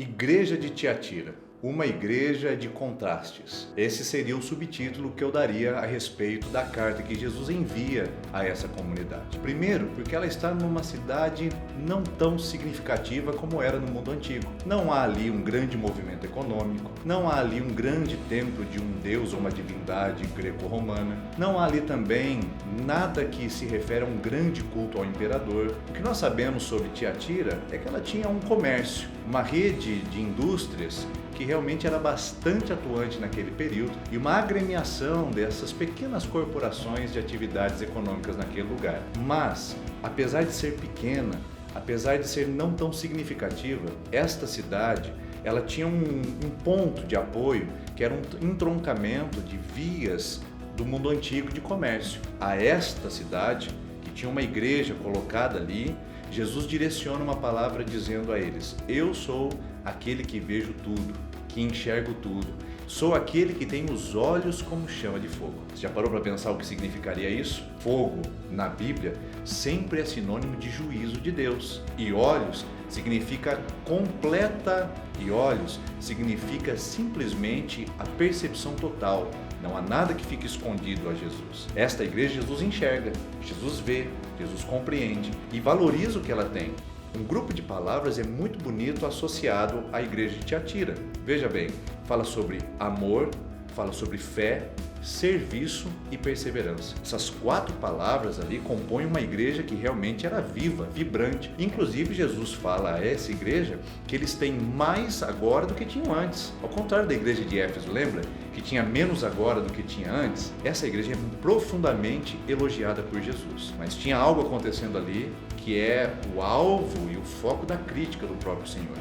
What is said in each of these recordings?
Igreja de Tiatira, uma igreja de contrastes. Esse seria o subtítulo que eu daria a respeito da carta que Jesus envia a essa comunidade. Primeiro, porque ela está numa cidade não tão significativa como era no mundo antigo. Não há ali um grande movimento econômico, não há ali um grande templo de um deus ou uma divindade greco-romana, não há ali também nada que se refere a um grande culto ao imperador. O que nós sabemos sobre Tiatira é que ela tinha um comércio, uma rede de indústrias que realmente era bastante atuante naquele período e uma agremiação dessas pequenas corporações de atividades econômicas naquele lugar. Mas, apesar de ser pequena, apesar de ser não tão significativa, esta cidade ela tinha um ponto de apoio que era um entroncamento de vias do mundo antigo de comércio. A esta cidade, que tinha uma igreja colocada ali, Jesus direciona uma palavra dizendo a eles: eu sou aquele que vejo tudo, que enxergo tudo. Sou aquele que tem os olhos como chama de fogo. Você já parou para pensar o que significaria isso? Fogo, na Bíblia, sempre é sinônimo de juízo de Deus. E olhos significa completa, e olhos significa simplesmente a percepção total. Não há nada que fique escondido a Jesus. Esta igreja Jesus enxerga, Jesus vê, Jesus compreende e valoriza o que ela tem. Um grupo de palavras é muito bonito associado à igreja de Tiatira. Veja bem, fala sobre amor, fala sobre fé, serviço e perseverança. Essas 4 palavras ali compõem uma igreja que realmente era viva, vibrante. Inclusive, Jesus fala a essa igreja que eles têm mais agora do que tinham antes. Ao contrário da igreja de Éfeso, lembra? Que tinha menos agora do que tinha antes. Essa igreja é profundamente elogiada por Jesus. Mas tinha algo acontecendo ali que é o alvo e o foco da crítica do próprio Senhor.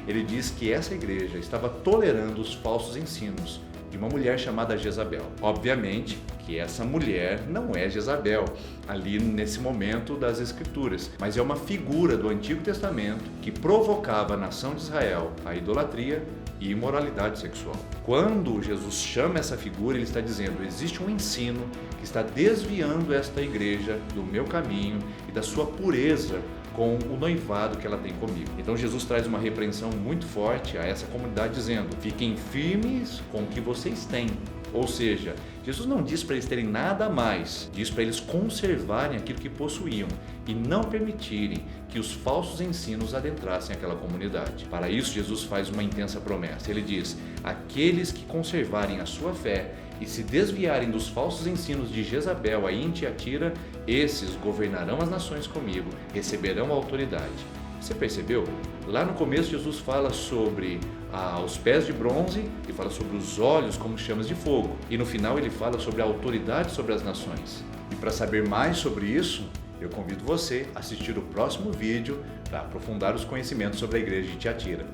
Ele diz que essa igreja estava tolerando os falsos ensinos de uma mulher chamada Jezabel. Obviamente que essa mulher não é Jezabel ali nesse momento das Escrituras, mas é uma figura do Antigo Testamento que provocava a nação de Israel à idolatria e imoralidade sexual. Quando Jesus chama essa figura, ele está dizendo: existe um ensino que está desviando esta igreja do meu caminho e da sua pureza com o noivado que ela tem comigo. Então Jesus traz uma repreensão muito forte a essa comunidade dizendo: fiquem firmes com o que vocês têm. Ou seja, Jesus não diz para eles terem nada a mais, diz para eles conservarem aquilo que possuíam e não permitirem que os falsos ensinos adentrassem aquela comunidade. Para isso, Jesus faz uma intensa promessa. Ele diz: aqueles que conservarem a sua fé e se desviarem dos falsos ensinos de Jezabel aí em Tiatira, esses governarão as nações comigo, receberão a autoridade. Você percebeu? Lá no começo Jesus fala sobre os pés de bronze e fala sobre os olhos como chamas de fogo. E no final ele fala sobre a autoridade sobre as nações. E para saber mais sobre isso, eu convido você a assistir o próximo vídeo para aprofundar os conhecimentos sobre a igreja de Tiatira.